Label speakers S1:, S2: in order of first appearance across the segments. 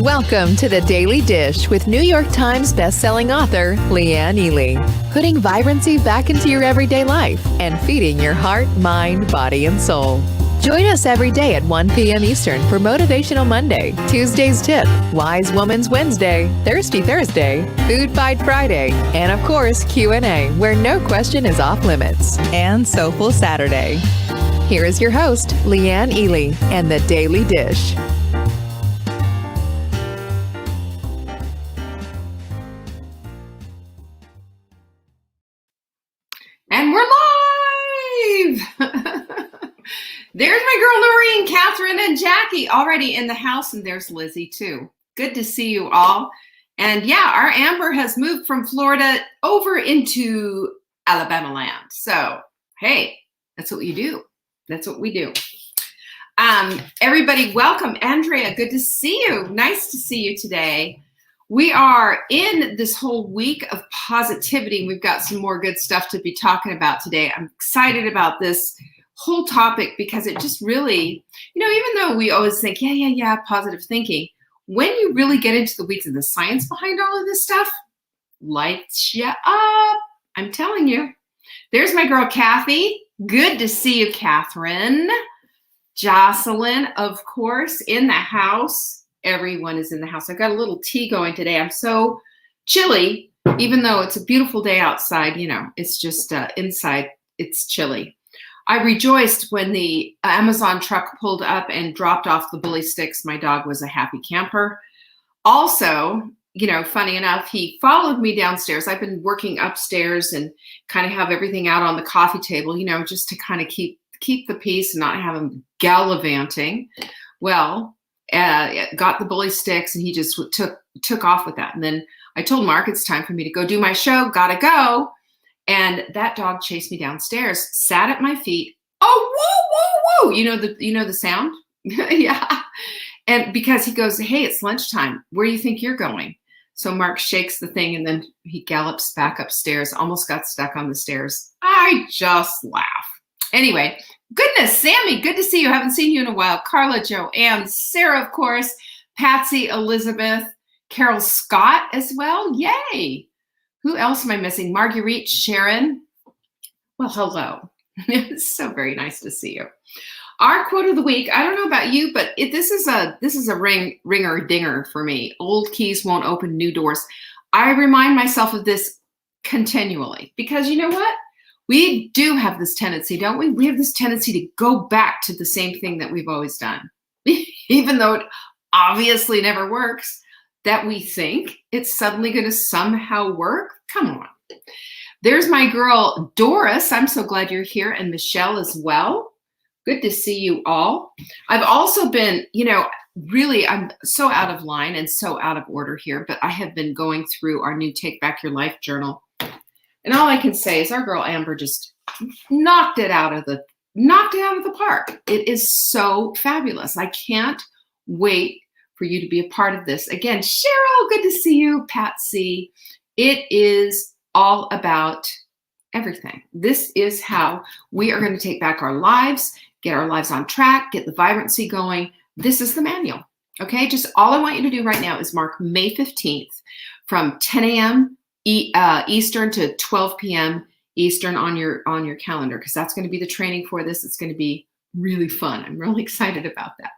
S1: Welcome to the Daily Dish with New York Times bestselling author Leanne Ely. Putting vibrancy back into your everyday life and feeding your heart, mind, body, and soul. Join us every day at 1 p.m. Eastern for Motivational Monday, Tuesday's Tip, Wise Woman's Wednesday, Thirsty Thursday, Food Fight Friday, and of course Q&A, where no question is off limits, and Soulful Saturday. Here is your host, Leanne Ely, and the Daily Dish.
S2: And we're live! There's my girl Noreen, Catherine, and Jackie already in the house, and there's Lizzie too. Good to see you all. And yeah, our Amber has moved from Florida over into Alabama land. So, hey, that's what you do. That's what we do. Everybody, welcome. Andrea, good to see you. Nice to see you today. We are in this whole week of positivity. We've got some more good stuff to be talking about today. I'm excited about this whole topic because it just really, even though we always think, yeah, positive thinking, when you really get into the weeds of the science behind all of this stuff, lights you up. I'm telling you. There's my girl, Kathy. Good to see you, Catherine. Jocelyn, of course, in the house. Everyone is in the house. I've got a little tea going today. I'm so chilly, even though it's a beautiful day outside, it's just inside, it's chilly. I rejoiced when the Amazon truck pulled up and dropped off the bully sticks. My dog was a happy camper. Also, funny enough, he followed me downstairs. I've been working upstairs and kind of have everything out on the coffee table, just to kind of keep the peace and not have him gallivanting. Well, got the bully sticks and he just took off with that. And then I told Mark it's time for me to go do my show. Gotta go. And that dog chased me downstairs, sat at my feet. Oh, whoa, whoa, whoa. You know the sound? Yeah. And because he goes, hey, it's lunchtime. Where do you think you're going? So Mark shakes the thing and then he gallops back upstairs, almost got stuck on the stairs. I just laugh. Anyway, goodness, Sammy, good to see you. Haven't seen you in a while. Carla, Joanne, Sarah, of course, Patsy, Elizabeth, Carol Scott as well. Yay. Who else am I missing? Marguerite, Sharon. Well, hello. It's so very nice to see you. Our quote of the week, I don't know about you, but this is a ringer dinger for me. Old keys won't open new doors. I remind myself of this continually because you know what? We do have this tendency, don't we? We have this tendency to go back to the same thing that we've always done, even though it obviously never works, that we think it's suddenly going to somehow work. Come on. There's my girl, Doris. I'm so glad you're here. And Michelle as well. Good to see you all. I've also been, really, I'm so out of line and so out of order here, but I have been going through our new Take Back Your Life journal. And all I can say is our girl Amber just knocked it out of the park. It is so fabulous. I can't wait for you to be a part of this. Again, Cheryl, good to see you. Patsy, it is all about everything. This is how we are going to take back our lives, get our lives on track, get the vibrancy going. This is the manual. Okay, just all I want you to do right now is mark May 15th from 10 a.m. Eastern to 12 p.m. Eastern on your calendar, because that's going to be the training for this. It's going to be really fun. I'm really excited about that.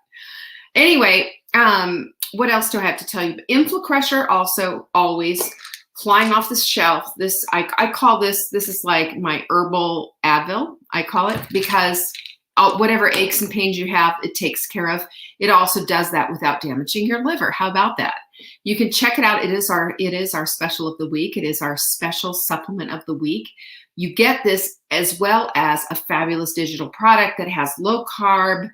S2: Anyway, what else do I have to tell you? InflaCrusher also always flying off the shelf. This I call this is like my herbal Advil. I call it because whatever aches and pains you have, it takes care of. It also does that without damaging your liver. How about that? You can check it out. It is our special of the week. It is our special supplement of the week. You get this as well as a fabulous digital product that has low carb,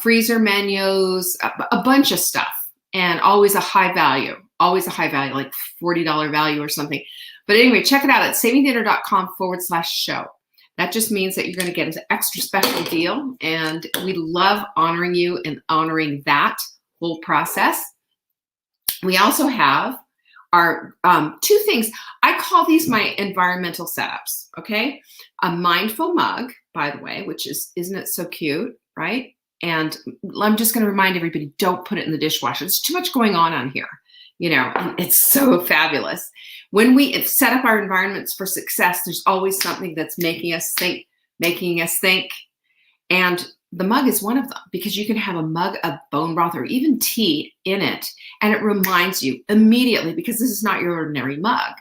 S2: freezer menus, a bunch of stuff, and always a high value, like $40 value or something. But anyway, check it out at savingdinner.com/show. That just means that you're going to get an extra special deal. And we love honoring you and honoring that whole process. We also have our two things. I call these my environmental setups, okay? A mindful mug, by the way, which isn't it so cute, right? And I'm just going to remind everybody, don't put it in the dishwasher. There's too much going on here, and it's so fabulous. When we set up our environments for success, there's always something that's making us think. And the mug is one of them, because you can have a mug of bone broth or even tea in it, and it reminds you immediately, because this is not your ordinary mug,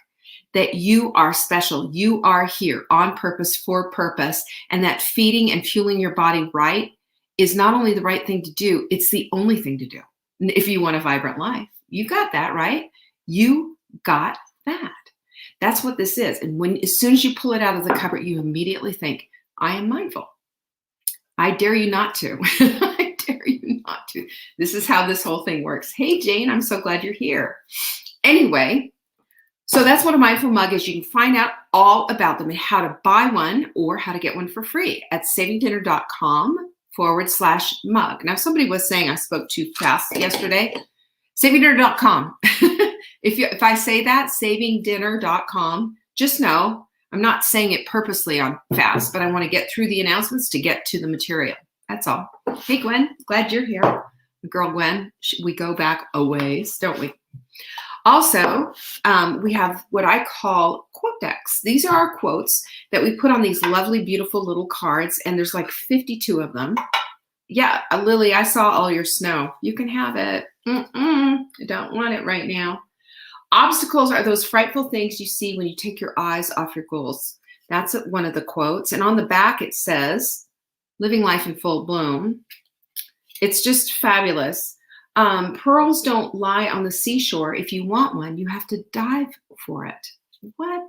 S2: that you are special. You are here on purpose, for purpose, and that feeding and fueling your body right is not only the right thing to do, it's the only thing to do. If you want a vibrant life, you got that, right? You got that. That's what this is. And as soon as you pull it out of the cupboard, you immediately think, I am mindful. I dare you not to. I dare you not to. This is how this whole thing works. Hey, Jane, I'm so glad you're here. Anyway, so that's what a mindful mug is. You can find out all about them and how to buy one or how to get one for free at savingdinner.com/mug. Now, somebody was saying I spoke too fast yesterday. Savingdinner.com. If I say that, savingdinner.com, just know I'm not saying it purposely on fast, but I want to get through the announcements to get to the material. That's all. Hey, Gwen, glad you're here. Girl Gwen, we go back a ways, don't we? Also, we have what I call quote decks. These are our quotes that we put on these lovely, beautiful little cards, and there's like 52 of them. Yeah, Lily, I saw all your snow. You can have it. I don't want it right now. Obstacles are those frightful things you see when you take your eyes off your goals. That's one of the quotes. And on the back, it says, living life in full bloom. It's just fabulous. Pearls don't lie on the seashore. If you want one, you have to dive for it. What?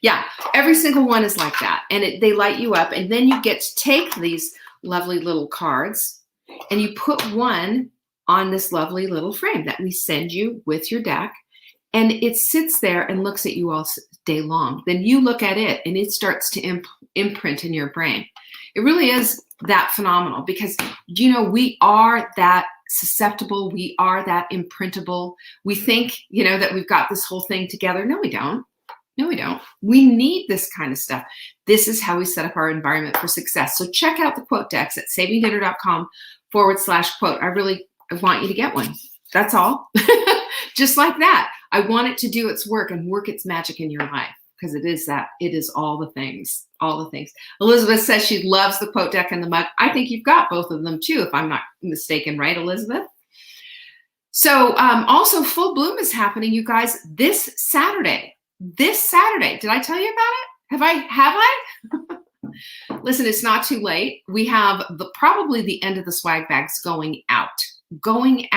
S2: Yeah, every single one is like that. And they light you up. And then you get to take these lovely little cards and you put one on this lovely little frame that we send you with your deck, and it sits there and looks at you all day long. Then you look at it and it starts to imprint in your brain. It really is that phenomenal, because we are that susceptible, we are that imprintable. We think that we've got this whole thing together. No, we don't. We need this kind of stuff. This is how we set up our environment for success. So check out the quote decks at savingdinner.com/quote. I want you to get one. That's all. Just like that. I want it to do its work and work its magic in your life, because it is that. It is all the things. Elizabeth says she loves the quote deck and the mug. I think you've got both of them too, if I'm not mistaken, right, Elizabeth? So also Full Bloom is happening, you guys, this Saturday. Did I tell you about it? Have I? Listen, it's not too late. We have probably the end of the swag bags going out. Go to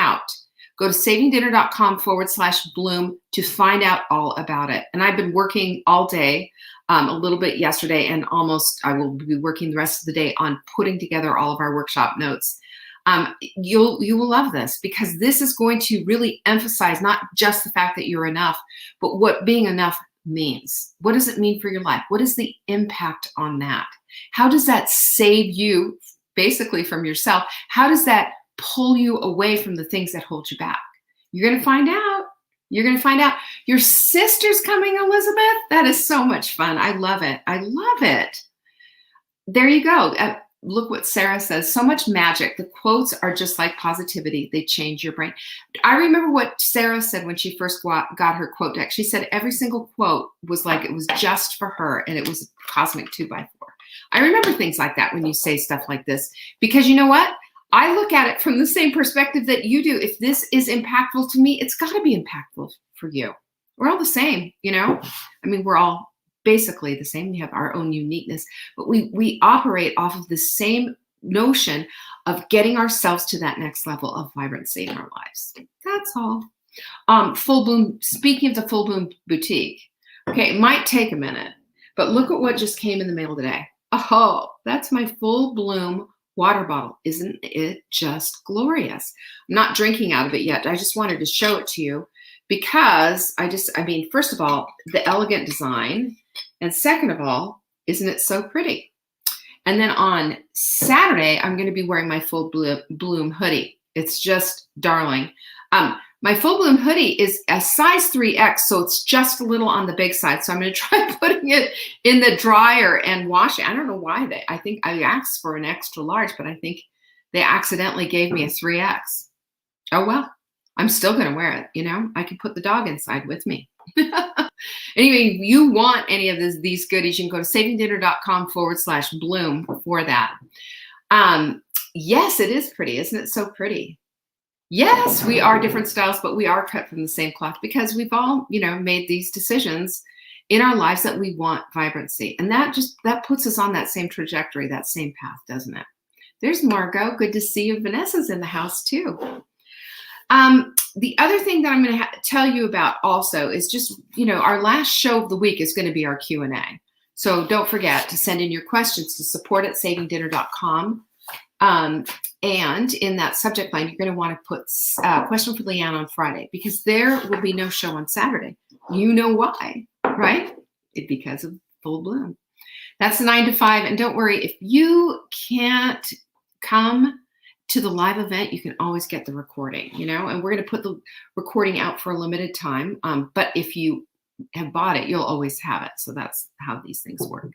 S2: savingdinner.com/bloom to find out all about it. And I've been working all day, a little bit yesterday, and I will be working the rest of the day on putting together all of our workshop notes. You will love this, because this is going to really emphasize not just the fact that you're enough, but what being enough means. What does it mean for your life? What is the impact on that? How does that save you basically from yourself? How does that pull you away from the things that hold you back? You're going to find out. Your sister's coming, Elizabeth. That is so much fun. I love it. There you go. Look what Sarah says. So much magic. The quotes are just like positivity. They change your brain. I remember what Sarah said when she first got her quote deck. She said every single quote was like it was just for her, and it was a cosmic 2x4. I remember things like that when you say stuff like this, because you know what? I look at it from the same perspective that you do. If this is impactful to me, it's got to be impactful for you. We're all the same, I mean, we're all basically the same. We have our own uniqueness, but we operate off of the same notion of getting ourselves to that next level of vibrancy in our lives. That's all. Full Bloom, speaking of the Full Bloom boutique, okay, it might take a minute, but look at what just came in the mail today. Oh, that's my Full Bloom water bottle. Isn't it just glorious? I'm not drinking out of it yet. I just wanted to show it to you because first of all, the elegant design, and second of all, isn't it so pretty? And then on Saturday, I'm going to be wearing my Full Bloom hoodie. It's just darling. My full bloom hoodie is a size 3X, so it's just a little on the big side. So I'm going to try putting it in the dryer and wash it. I don't know why I think I asked for an extra large, but I think they accidentally gave me a 3X. Oh, well, I'm still going to wear it. You know, I can put the dog inside with me. Anyway, you want any of these goodies, you can go to savingdinner.com/bloom for that. Yes, it is pretty. Isn't it so pretty? Yes, we are different styles, but we are cut from the same cloth because we've all, made these decisions in our lives that we want vibrancy. And that puts us on that same trajectory, that same path, doesn't it? There's Margot. Good to see you. Vanessa's in the house too. The other thing that I'm going to tell you about also is just, our last show of the week is going to be our Q&A. So don't forget to send in your questions to support@savingdinner.com. And in that subject line, you're going to want to put question for Leanne on Friday, because there will be no show on Saturday. You know why, right? It's because of full bloom. That's the 9 to 5. And don't worry, if you can't come to the live event, you can always get the recording, and we're going to put the recording out for a limited time. But if you have bought it, you'll always have it. So that's how these things work.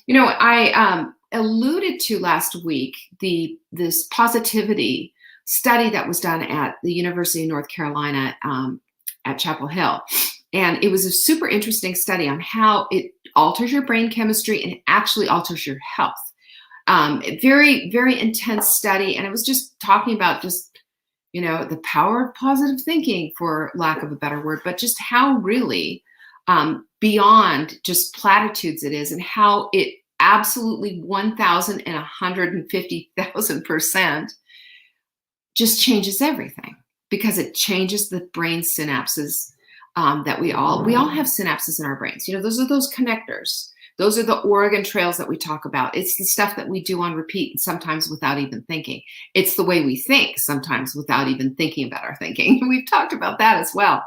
S2: I alluded to last week this positivity study that was done at the University of North Carolina at Chapel Hill. And it was a super interesting study on how it alters your brain chemistry and it actually alters your health. Very, very intense study. And it was just talking about the power of positive thinking, for lack of a better word, but just how really beyond just platitudes it is, and how it absolutely 1,150,000% just changes everything, because it changes the brain synapses that we all have synapses in our brains. Those are those connectors. Those are the Oregon trails that we talk about. It's the stuff that we do on repeat, sometimes without even thinking. It's the way we think, sometimes without even thinking about our thinking. We've talked about that as well.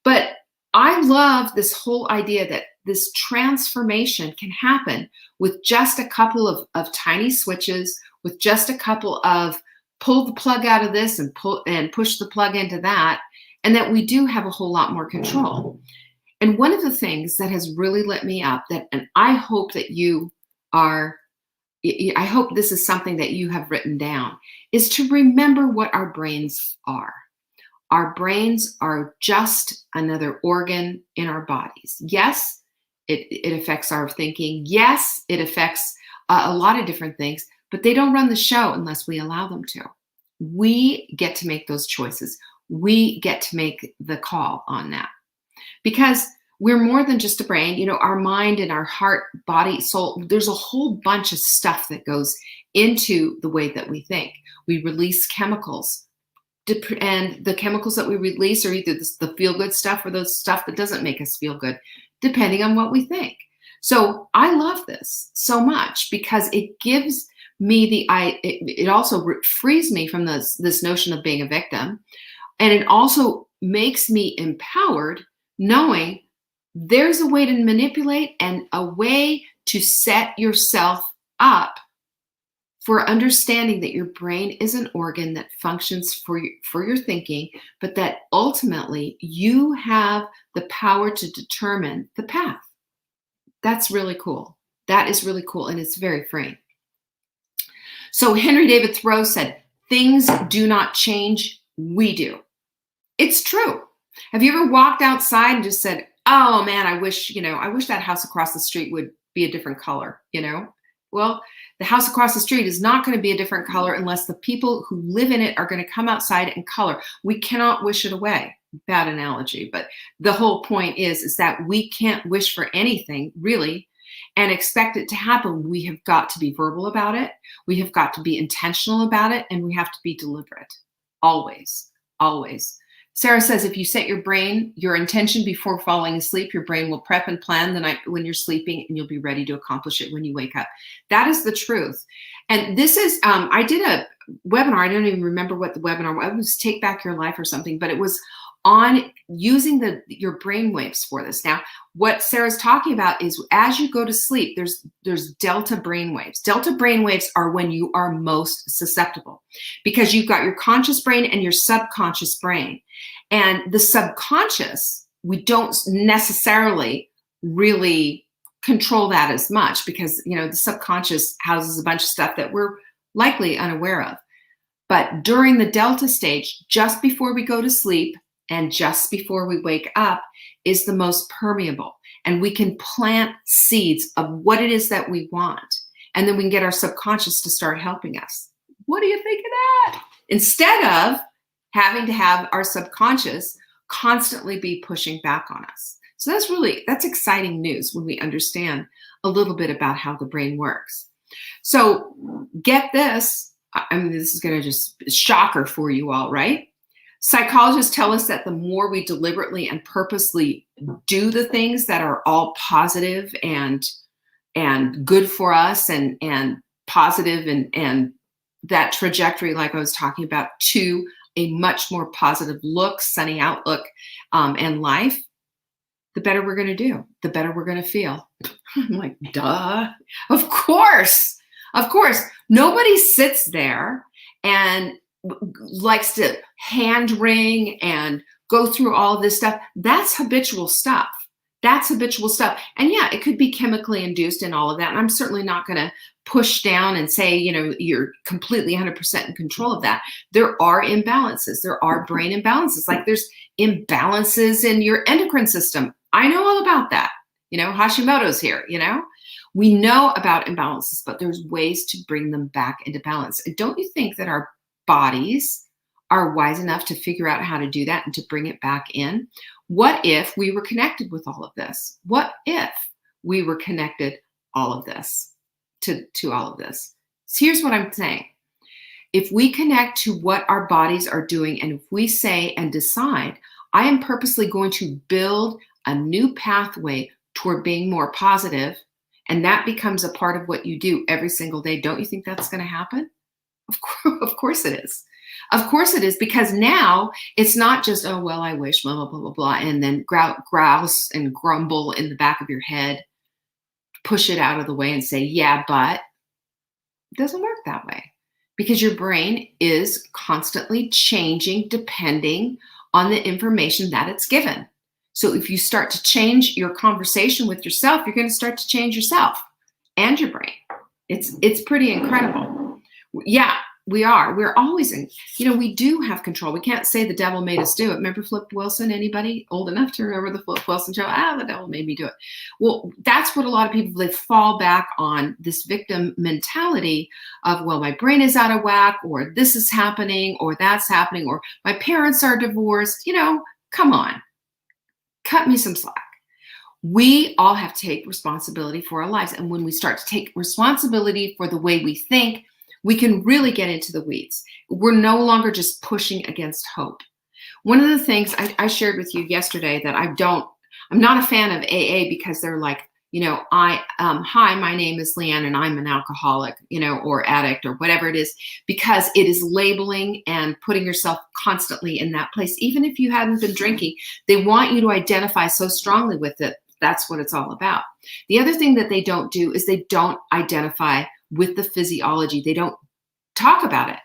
S2: But I love this whole idea that this transformation can happen with just a couple of tiny switches, with just a couple of pull the plug out of this and push the plug into that, and that we do have a whole lot more control. And one of the things that has really lit me up, and I hope that I hope this is something that you have written down, is to remember what our brains are. Our brains are just another organ in our bodies. Yes, it affects our thinking. Yes, it affects a lot of different things, but they don't run the show unless we allow them to. We get to make those choices. We get to make the call on that, because we're more than just a brain. Our mind and our heart, body, soul, there's a whole bunch of stuff that goes into the way that we think. We release chemicals. And the chemicals that we release are either the feel-good stuff or the stuff that doesn't make us feel good, depending on what we think. So I love this so much, because it gives me it also frees me from this notion of being a victim. And it also makes me empowered, knowing there's a way to manipulate and a way to set yourself up for understanding that your brain is an organ that functions for your thinking, but that ultimately you have the power to determine the path. That's really cool. That is really cool, and it's very freeing. So Henry David Thoreau said, "Things do not change, we do." It's true. Have you ever walked outside and just said, "Oh man, I wish that house across the street would be a different color," Well, the house across the street is not going to be a different color unless the people who live in it are going to come outside and color. We cannot wish it away. Bad analogy, but the whole point is that we can't wish for anything really and expect it to happen. We have got to be verbal about it. We have got to be intentional about it, and we have to be deliberate. Always, always. Sarah says, if you set your intention before falling asleep, your brain will prep and plan the night when you're sleeping, and you'll be ready to accomplish it when you wake up. That is the truth. And this is, I did a webinar. I don't even remember what the webinar was. It was Take Back Your Life or something, but it was on using your brain waves for this. Now, what Sarah's talking about is as you go to sleep, there's delta brain waves. Delta brain waves are when you are most susceptible because you've got your conscious brain and your subconscious brain. And the subconscious, we don't necessarily really control that as much because, the subconscious houses a bunch of stuff that we're likely unaware of. But during the delta stage, just before we go to sleep and just before we wake up is the most permeable. And we can plant seeds of what it is that we want. And then we can get our subconscious to start helping us. What do you think of that? Instead of having to have our subconscious constantly be pushing back on us. So that's exciting news when we understand a little bit about how the brain works. So get this. This is going to just shocker for you all, right? Psychologists tell us that the more we deliberately and purposely do the things that are all positive and good for us and positive and that trajectory, like I was talking about, to a much more positive look, sunny outlook, and life, the better we're going to do, the better we're going to feel. I'm like, duh. Of course. Nobody sits there and likes to hand wring and go through all of this stuff. That's habitual stuff. And yeah, it could be chemically induced and all of that. And I'm certainly not going to push down and say, you're completely 100% in control of that. There are imbalances. There are brain imbalances. Like there's imbalances in your endocrine system. I know all about that. Hashimoto's here, We know about imbalances, but there's ways to bring them back into balance. And don't you think that our bodies are wise enough to figure out how to do that and to bring it back in? What if we were connected with all of this? What if we were connected all of this to all of this? So here's what I'm saying. If we connect to what our bodies are doing, and if we say and decide, I am purposely going to build a new pathway toward being more positive, and that becomes a part of what you do every single day, don't you think that's going to happen? Of course it is. Of course it is, because now it's not just, oh, well, I wish, blah, blah, blah, blah, blah, and then grouse and grumble in the back of your head, push it out of the way and say, yeah, but it doesn't work that way, because your brain is constantly changing depending on the information that it's given. So if you start to change your conversation with yourself, you're going to start to change yourself and your brain. It's pretty incredible. Yeah, we are. We're always in, we do have control. We can't say the devil made us do it. Remember Flip Wilson? Anybody old enough to remember the Flip Wilson show? The devil made me do it. Well, that's what a lot of people, they fall back on, this victim mentality of, well, my brain is out of whack, or this is happening, or that's happening, or my parents are divorced. Come on. Cut me some slack. We all have to take responsibility for our lives. And when we start to take responsibility for the way we think, we can really get into the weeds. We're no longer just pushing against hope. One of the things I shared with you yesterday that I'm not a fan of AA, because they're like, hi, my name is Leanne and I'm an alcoholic, or addict or whatever it is, because it is labeling and putting yourself constantly in that place. Even if you hadn't been drinking, they want you to identify so strongly with it. That's what it's all about. The other thing that they don't do is they don't identify with the physiology. They don't talk about it.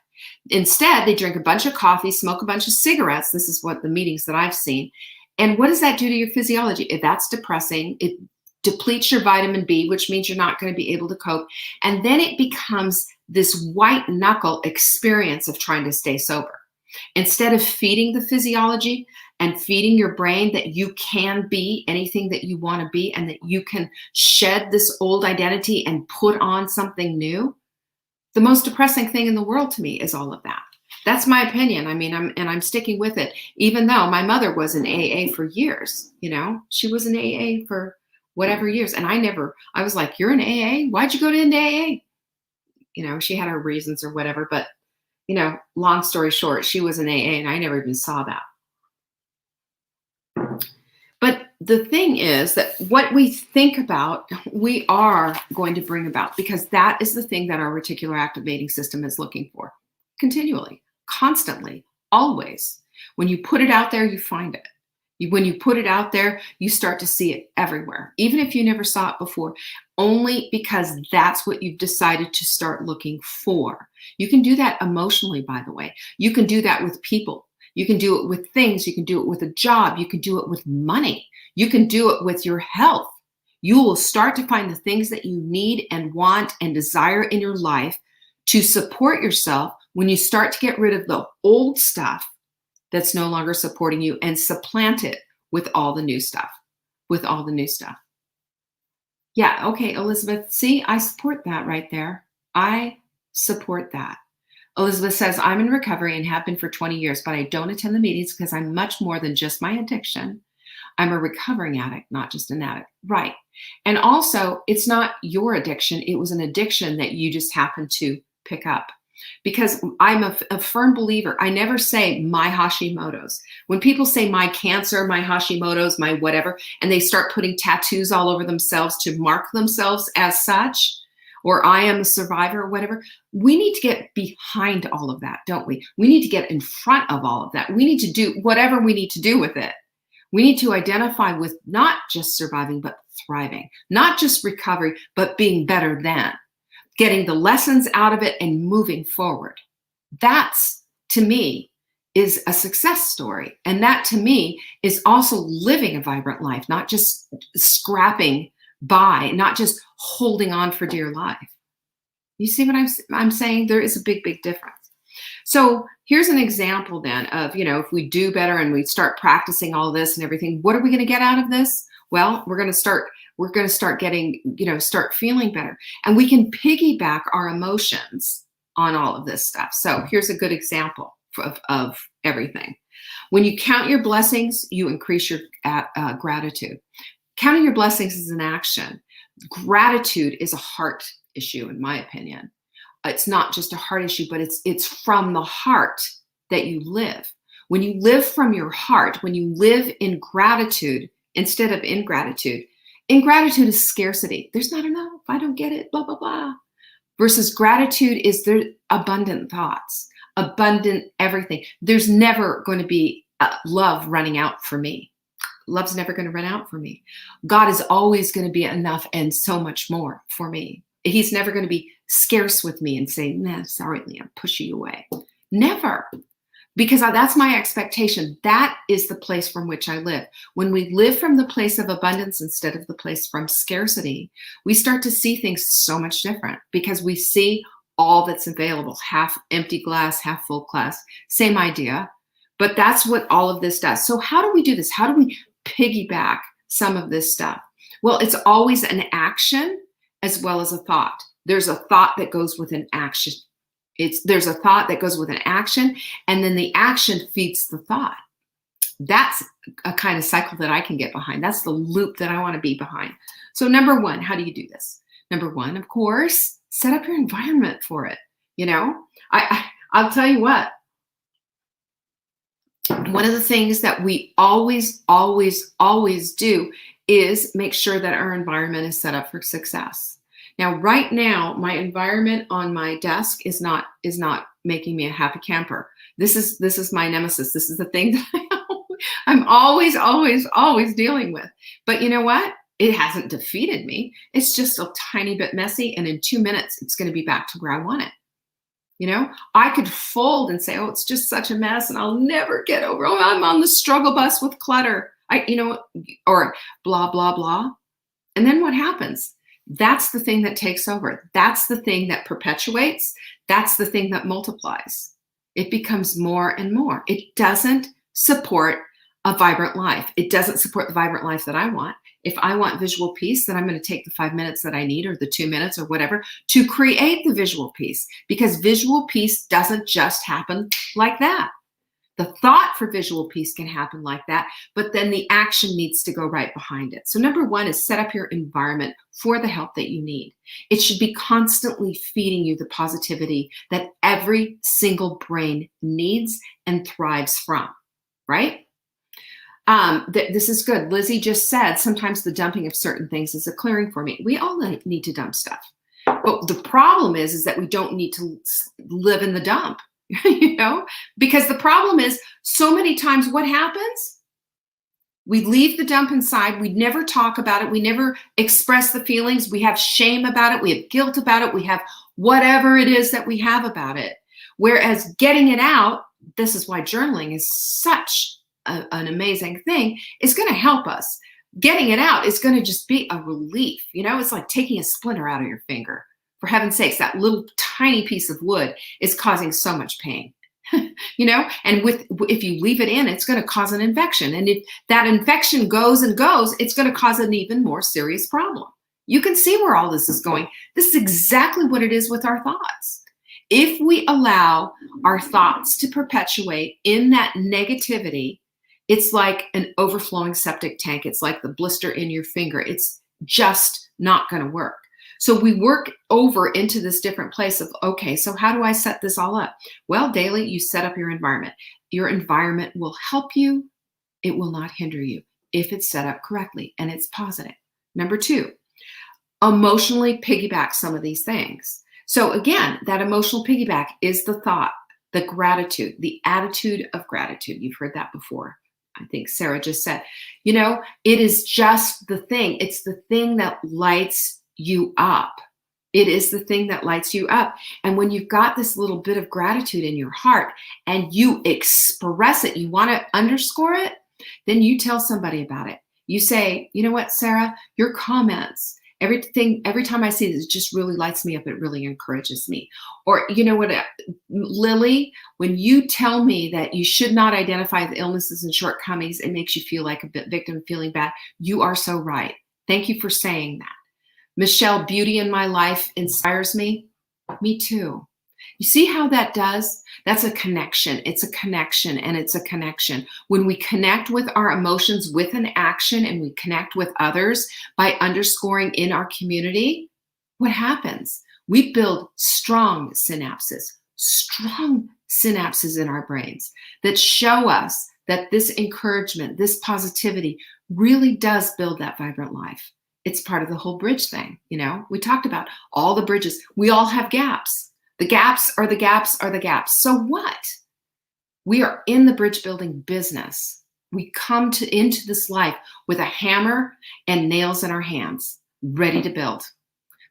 S2: Instead, they drink a bunch of coffee, smoke a bunch of cigarettes. This is what the meetings that I've seen. And what does that do to your physiology? If that's depressing, it depletes your vitamin B, which means you're not going to be able to cope. And then it becomes this white knuckle experience of trying to stay sober. Instead of feeding the physiology and feeding your brain that you can be anything that you want to be, and that you can shed this old identity and put on something new, the most depressing thing in the world to me is all of that. That's my opinion. I mean, I'm sticking with it, even though my mother was in AA for years. She was in AA for whatever years. And I was like, you're in AA? Why'd you go into AA? She had her reasons or whatever, but long story short, she was in AA and I never even saw that. But the thing is that what we think about, we are going to bring about, because that is the thing that our reticular activating system is looking for continually, constantly, always. When you put it out there, you find it. When you put it out there, you start to see it everywhere, even if you never saw it before, only because that's what you've decided to start looking for. You can do that emotionally, by the way. You can do that with people. You can do it with things. You can do it with a job. You can do it with money. You can do it with your health. You will start to find the things that you need and want and desire in your life to support yourself when you start to get rid of the old stuff that's no longer supporting you and supplant it with all the new stuff, Yeah, okay, Elizabeth, see, I support that right there. I support that. Elizabeth says, I'm in recovery and have been for 20 years, but I don't attend the meetings because I'm much more than just my addiction. I'm a recovering addict, not just an addict. Right. And also, it's not your addiction. It was an addiction that you just happened to pick up. Because I'm a firm believer. I never say my Hashimoto's. When people say my cancer, my Hashimoto's, my whatever, and they start putting tattoos all over themselves to mark themselves as such, or I am a survivor or whatever, we need to get behind all of that, don't we? We need to get in front of all of that. We need to do whatever we need to do with it. We need to identify with not just surviving, but thriving, not just recovery, but being better than. Getting the lessons out of it and moving forward. That's, to me, is a success story. And that, to me, is also living a vibrant life, not just scrapping by, not just holding on for dear life. You see what I'm saying? There is a big, big difference. So here's an example then of, if we do better and we start practicing all this and everything, what are we going to get out of this? Well, we're going to start getting, start feeling better. And we can piggyback our emotions on all of this stuff. So here's a good example of everything. When you count your blessings, you increase your gratitude. Counting your blessings is an action. Gratitude is a heart issue, in my opinion. It's not just a heart issue, but it's from the heart that you live. When you live from your heart, when you live in gratitude instead of ingratitude, ingratitude is scarcity. There's not enough. I don't get it, blah, blah, blah. Versus gratitude is there abundant thoughts, abundant everything. There's never going to be love running out for me. Love's never going to run out for me. God is always going to be enough and so much more for me. He's never going to be scarce with me and say, nah, sorry, Leah, push you away. Never. Because that's my expectation. That is the place from which I live. When we live from the place of abundance instead of the place from scarcity, we start to see things so much different because we see all that's available, half empty glass, half full glass, same idea. But that's what all of this does. So how do we do this? How do we piggyback some of this stuff? Well, it's always an action as well as a thought. There's a thought that goes with an action. There's a thought that goes with an action, and then the action feeds the thought. That's a kind of cycle that I can get behind. That's the loop that I want to be behind. So number one, how do you do this? Number one, of course, set up your environment for it. I'll tell you what. One of the things that we always, always, always do is make sure that our environment is set up for success. Now, right now, my environment on my desk is not making me a happy camper. This is my nemesis. This is the thing that I'm always, always, always dealing with. But you know what? It hasn't defeated me. It's just a tiny bit messy, and in 2 minutes, it's going to be back to where I want it. I could fold and say, oh, it's just such a mess, and I'll never get over. Oh, I'm on the struggle bus with clutter. Or blah, blah, blah. And then what happens? That's the thing that takes over. That's the thing that perpetuates. That's the thing that multiplies. It becomes more and more. It doesn't support a vibrant life. It doesn't support the vibrant life that I want. If I want visual peace, then I'm going to take the 5 minutes that I need, or the 2 minutes or whatever, to create the visual peace, because visual peace doesn't just happen like that. The thought for visual peace can happen like that, but then the action needs to go right behind it. So number one is set up your environment for the help that you need. It should be constantly feeding you the positivity that every single brain needs and thrives from, right? This is good. Lizzie just said, sometimes the dumping of certain things is a clearing for me. We all need to dump stuff. But the problem is that we don't need to live in the dump. Because the problem is, so many times what happens? We leave the dump inside. We never talk about it. We never express the feelings. We have shame about it. We have guilt about it. We have whatever it is that we have about it. Whereas getting it out, this is why journaling is such an amazing thing, is going to help us. Getting it out is going to just be a relief. It's like taking a splinter out of your finger. For heaven's sakes, that little tiny piece of wood is causing so much pain. And if you leave it in, it's going to cause an infection. And if that infection goes and goes, it's going to cause an even more serious problem. You can see where all this is going. This is exactly what it is with our thoughts. If we allow our thoughts to perpetuate in that negativity, it's like an overflowing septic tank. It's like the blister in your finger. It's just not going to work. So we work over into this different place of, okay, so how do I set this all up? Well, daily, you set up your environment. Your environment will help you. It will not hinder you if it's set up correctly and it's positive. Number 2, emotionally piggyback some of these things. So again, that emotional piggyback is the thought, the gratitude, the attitude of gratitude. You've heard that before. I think Sarah just said, it is just the thing. It's the thing that lights you up. It is the thing that lights you up. And when you've got this little bit of gratitude in your heart and you express it, you want to underscore it, then you tell somebody about it. You say, you know what, Sarah, your comments, every time I see this, it just really lights me up. It really encourages me. Or, you know what, Lily, when you tell me that you should not identify the illnesses and shortcomings, it makes you feel like a victim feeling bad. You are so right. Thank you for saying that. Michelle, beauty in my life inspires me. Me too. You see how that does? That's a connection. It's a connection, and it's a connection. When we connect with our emotions with an action and we connect with others by underscoring in our community, what happens? We build strong synapses in our brains that show us that this encouragement, this positivity really does build that vibrant life. It's part of the whole bridge thing. We talked about all the bridges. We all have gaps. The gaps are the gaps are the gaps. So what? We are in the bridge building business. We come into this life with a hammer and nails in our hands, ready to build.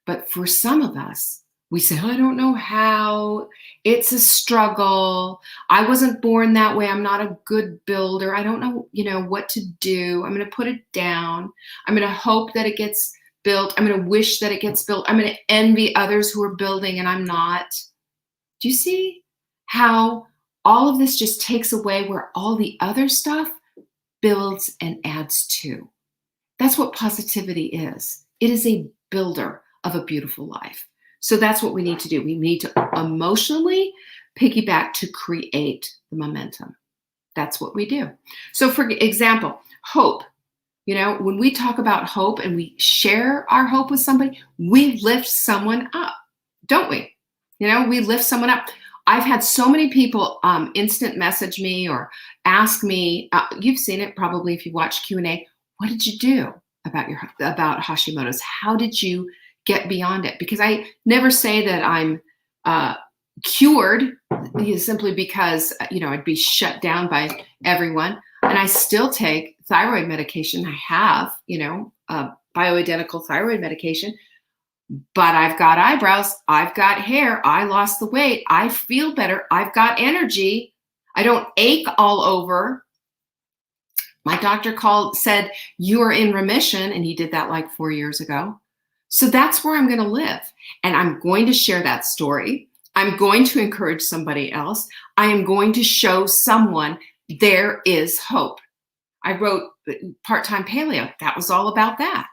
S2: But for some of us, we say, I don't know how. It's a struggle. I wasn't born that way. I'm not a good builder. I don't know, what to do. I'm going to put it down. I'm going to hope that it gets built. I'm going to wish that it gets built. I'm going to envy others who are building and I'm not. Do you see how all of this just takes away where all the other stuff builds and adds to? That's what positivity is. It is a builder of a beautiful life. So that's what we need to do. We need to emotionally piggyback to create the momentum. That's what we do. So for example, hope. When we talk about hope and we share our hope with somebody, we lift someone up, don't we? We lift someone up. I've had so many people instant message me or ask me, you've seen it probably if you watch Q&A, what did you do about Hashimoto's? How did you get beyond it? Because I never say that I'm cured simply because, I'd be shut down by everyone. And I still take thyroid medication. I have, bioidentical thyroid medication, but I've got eyebrows. I've got hair. I lost the weight. I feel better. I've got energy. I don't ache all over. My doctor said, you are in remission. And he did that like 4 years ago. So that's where I'm going to live. And I'm going to share that story. I'm going to encourage somebody else. I am going to show someone there is hope. I wrote Part-Time Paleo. That was all about that.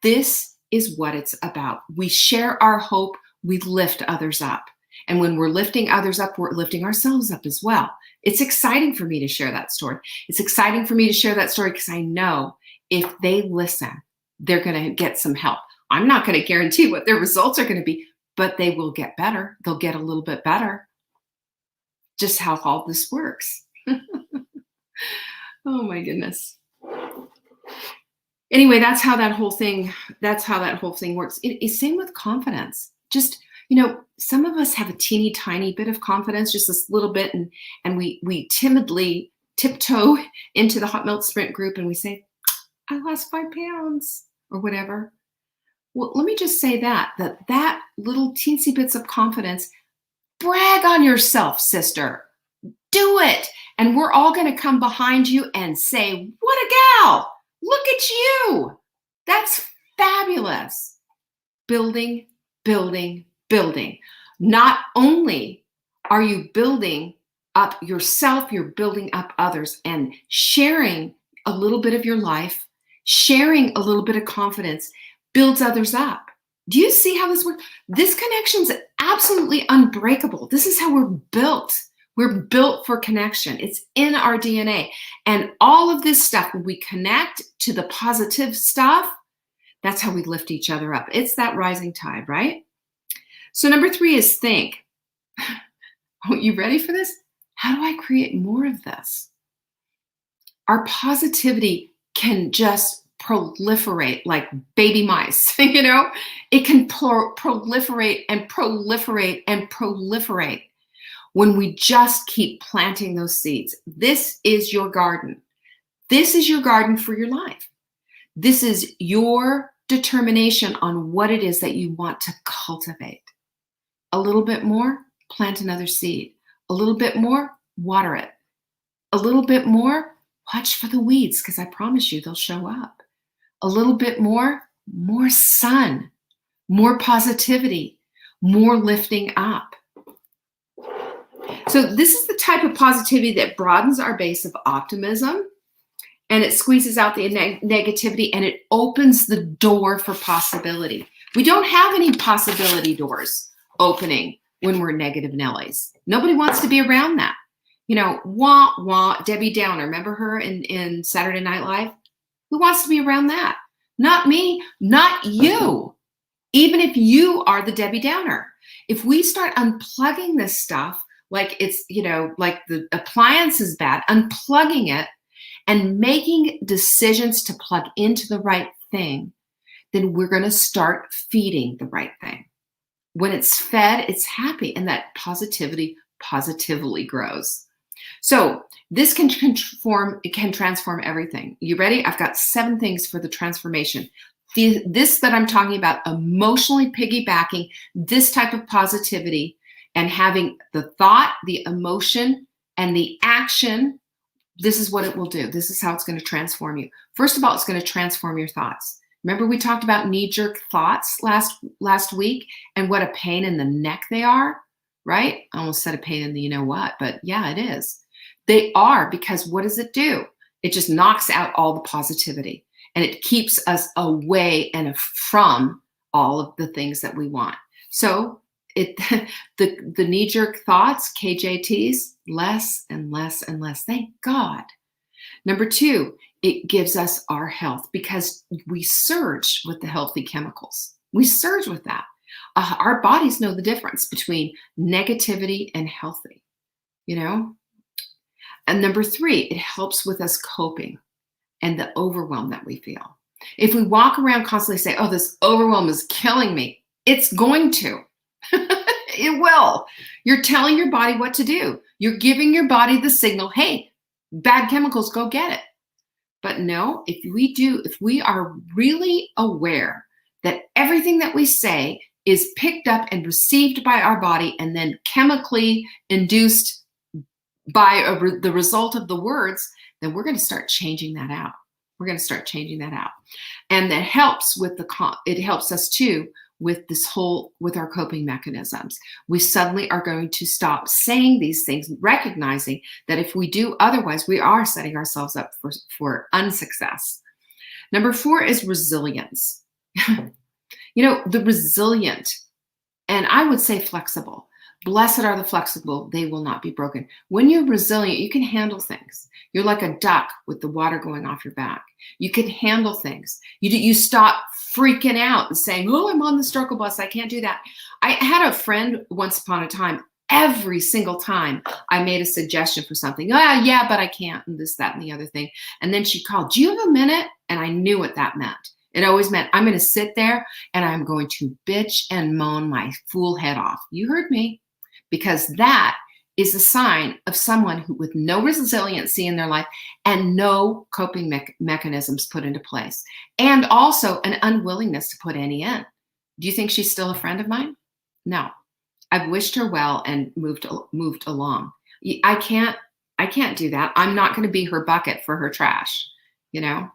S2: This is what it's about. We share our hope. We lift others up. And when we're lifting others up, we're lifting ourselves up as well. It's exciting for me to share that story. It's exciting for me to share that story because I know if they listen, they're going to get some help. I'm not going to guarantee what their results are going to be, but they will get better. They'll get a little bit better. Just how all this works. Oh my goodness. Anyway, that's how that whole thing works. It's same with confidence. Just, some of us have a teeny tiny bit of confidence, just this little bit, and we timidly tiptoe into the hot melt sprint group and we say, I lost 5 pounds or whatever. Well, let me just say that little teensy bits of confidence, brag on yourself, sister. Do it. And we're all going to come behind you and say, what a gal. Look at you. That's fabulous. Building, building, building. Not only are you building up yourself, you're building up others, and sharing a little bit of your life, sharing a little bit of confidence builds others up. Do you see how this works? This connection's absolutely unbreakable. This is how we're built. We're built for connection. It's in our DNA. And all of this stuff, when we connect to the positive stuff, that's how we lift each other up. It's that rising tide, right? So number 3 is think. Oh, you ready for this? How do I create more of this? Our positivity can just proliferate like baby mice, you know? It can proliferate and proliferate and proliferate when we just keep planting those seeds. This is your garden. This is your garden for your life. This is your determination on what it is that you want to cultivate. A little bit more, plant another seed. A little bit more, water it. A little bit more, watch for the weeds, because I promise you they'll show up. A little bit more sun, more positivity, more lifting up. So this is the type of positivity that broadens our base of optimism, and it squeezes out the negativity, and it opens the door for possibility. We don't have any possibility doors opening when we're negative Nellies. Nobody wants to be around that. You know, wah, wah, Debbie Downer. Remember her in Saturday Night Live? Who wants to be around that? Not me, not you. Even if you are the Debbie Downer. If we start unplugging this stuff, like it's, you know, like the appliance is bad, unplugging it and making decisions to plug into the right thing, then we're going to start feeding the right thing. When it's fed, it's happy, and that positivity positively grows. So this can transform everything. You ready? I've got 7 things for the transformation. This that I'm talking about, emotionally piggybacking this type of positivity and having the thought, the emotion, and the action, this is what it will do. This is how it's going to transform you. First of all, it's going to transform your thoughts. Remember we talked about knee-jerk thoughts last week and what a pain in the neck they are, right? I almost said a pain in the you know what, but yeah, it is. They are, because what does it do? It just knocks out all the positivity, and it keeps us away and from all of the things that we want. So the knee-jerk thoughts, KJTs, less and less and less. Thank God. Number 2, it gives us our health, because we surge with the healthy chemicals. We surge with that. Our bodies know the difference between negativity and healthy, you know? And number 3, it helps with us coping and the overwhelm that we feel. If we walk around constantly say, oh, this overwhelm is killing me, it's going to. It will. You're telling your body what to do. You're giving your body the signal, hey, bad chemicals, go get it. But no, if we are really aware that everything that we say is picked up and received by our body and then chemically induced by the result of the words, then we're going to start changing that out. We're going to start changing that out. And that helps with it helps us too with with our coping mechanisms. We suddenly are going to stop saying these things, recognizing that if we do otherwise, we are setting ourselves up for unsuccess. Number 4 is resilience. You know, the resilient, and I would say flexible. Blessed are the flexible, they will not be broken. When you're resilient, you can handle things. You're like a duck with the water going off your back. You can handle things. You stop freaking out and saying, oh, I'm on the struggle bus, I can't do that. I had a friend once upon a time, every single time I made a suggestion for something, yeah, but I can't, and this, that, and the other thing. And then she called, do you have a minute? And I knew what that meant. It always meant I'm going to sit there and I'm going to bitch and moan my fool head off. You heard me. Because that is a sign of someone who with no resiliency in their life and no coping mechanisms put into place, and also an unwillingness to put any in. Do you think she's still a friend of mine? No. I've wished her well and moved along. I can't do that. I'm not going to be her bucket for her trash, you know?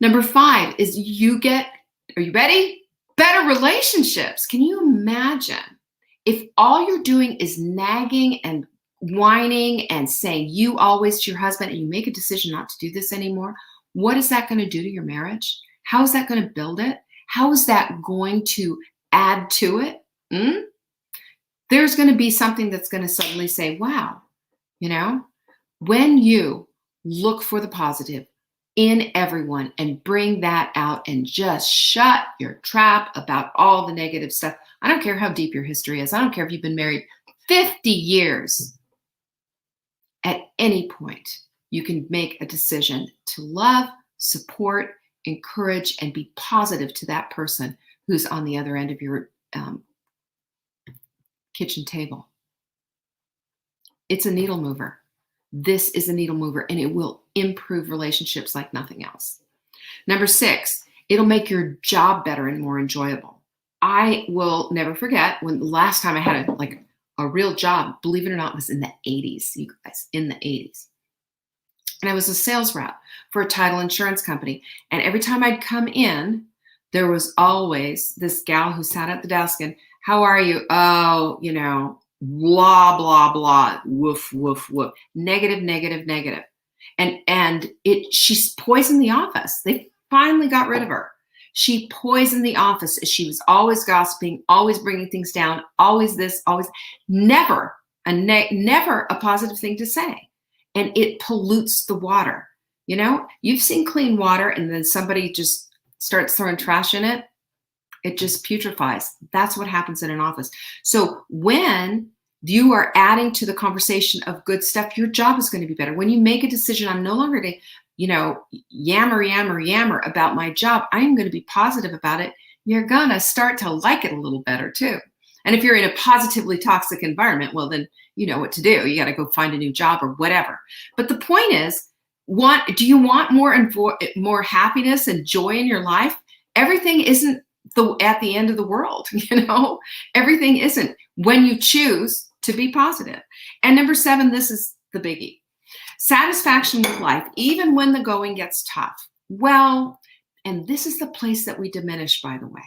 S2: Number 5 is are you ready? Better relationships. Can you imagine if all you're doing is nagging and whining and saying you always to your husband, and you make a decision not to do this anymore? What is that going to do to your marriage? How is that going to build it? How is that going to add to it? There's going to be something that's going to suddenly say, wow, you know, when you look for the positive in everyone and bring that out and just shut your trap about all the negative stuff. I don't care how deep your history is. I don't care if you've been married 50 years. At any point, you can make a decision to love, support, encourage, and be positive to that person who's on the other end of your kitchen table. It's a needle mover. This is a needle mover, and it will improve relationships like nothing else. Number 6, it'll make your job better and more enjoyable. I will never forget when the last time I had a real job, believe it or not, was in the 80s, you guys, in the 80s. And I was a sales rep for a title insurance company. And every time I'd come in, there was always this gal who sat at the desk and, how are you? Oh, you know, blah, blah, blah, woof, woof, woof, negative, negative, negative. And she's poisoned the office. They finally got rid of her. She poisoned the office. She was always gossiping, always bringing things down, always this, always, never a positive thing to say. And it pollutes the water. You know, you've seen clean water and then somebody just starts throwing trash in it. It just putrefies. That's what happens in an office. So when you are adding to the conversation of good stuff, your job is going to be better. When you make a decision, I'm no longer to, you know, yammer about my job. I am going to be positive about it. You're going to start to like it a little better too. And if you're in a positively toxic environment, well, then you know what to do. You got to go find a new job or whatever. But the point is, do you want more happiness and joy in your life? Everything isn't at the end of the world, you know? Everything isn't when you choose to be positive. And number 7, this is the biggie. Satisfaction with life, even when the going gets tough. Well, and this is the place that we diminish, by the way.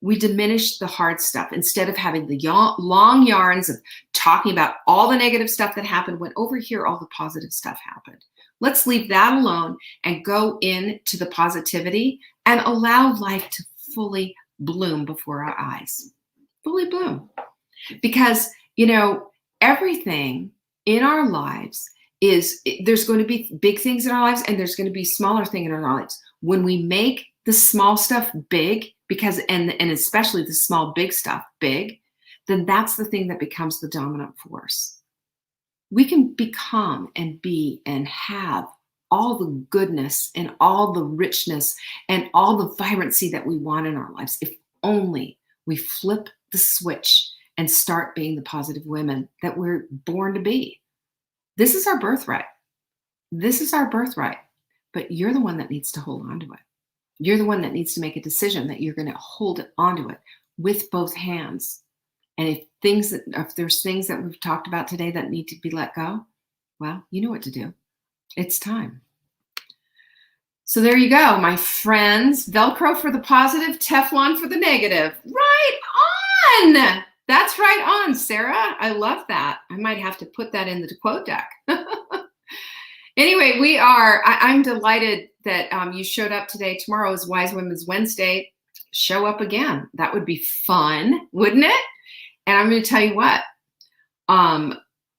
S2: We diminish the hard stuff instead of having the long yarns of talking about all the negative stuff that happened, when over here all the positive stuff happened. Let's leave that alone and go into the positivity and allow life to fully bloom before our eyes. Fully bloom. Because, you know, everything in our lives there's going to be big things in our lives and there's going to be smaller things in our lives. When we make the small stuff big, and especially the small big stuff big, then that's the thing that becomes the dominant force. We can become and be and have all the goodness and all the richness and all the vibrancy that we want in our lives if only we flip the switch and start being the positive women that we're born to be. This is our birthright. This is our birthright. But you're the one that needs to hold on to it. You're the one that needs to make a decision that you're going to hold onto it with both hands. And if there's things that we've talked about today that need to be let go, well, you know what to do. It's time. So there you go, my friends. Velcro for the positive, Teflon for the negative. Right on. That's right on, Sarah. I love that. I might have to put that in the quote deck. Anyway, I'm delighted that you showed up today. Tomorrow is Wise Women's Wednesday. Show up again. That would be fun, wouldn't it? And I'm going to tell you what,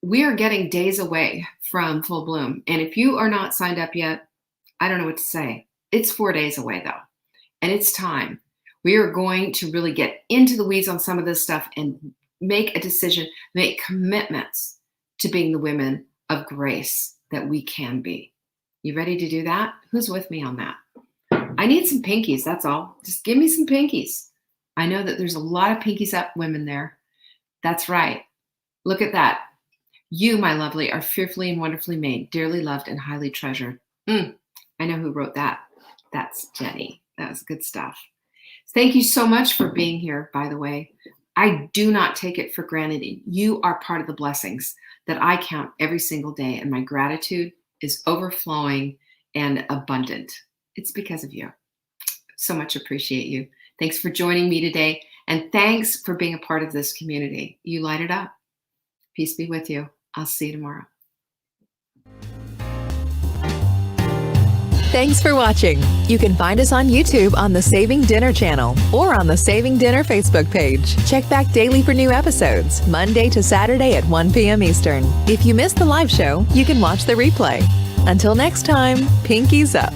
S2: we are getting days away from full bloom. And if you are not signed up yet, I don't know what to say. It's 4 days away though. And it's time. We are going to really get into the weeds on some of this stuff and make a decision, make commitments to being the women of grace that we can be. You ready to do that? Who's with me on that? I need some pinkies, that's all. Just give me some pinkies. I know that there's a lot of pinkies up women there. That's right. Look at that. You, my lovely, are fearfully and wonderfully made, dearly loved and highly treasured. I know who wrote that. That's Jenny. That was good stuff. Thank you so much for being here, by the way. I do not take it for granted. You are part of the blessings that I count every single day, and my gratitude is overflowing and abundant. It's because of you. So much appreciate you. Thanks for joining me today, and thanks for being a part of this community. You light it up. Peace be with you. I'll see you tomorrow.
S1: Thanks for watching. You can find us on YouTube on the Saving Dinner channel or on the Saving Dinner Facebook page. Check back daily for new episodes, Monday to Saturday at 1 p.m. Eastern. If you missed the live show, you can watch the replay. Until next time, pinkies up.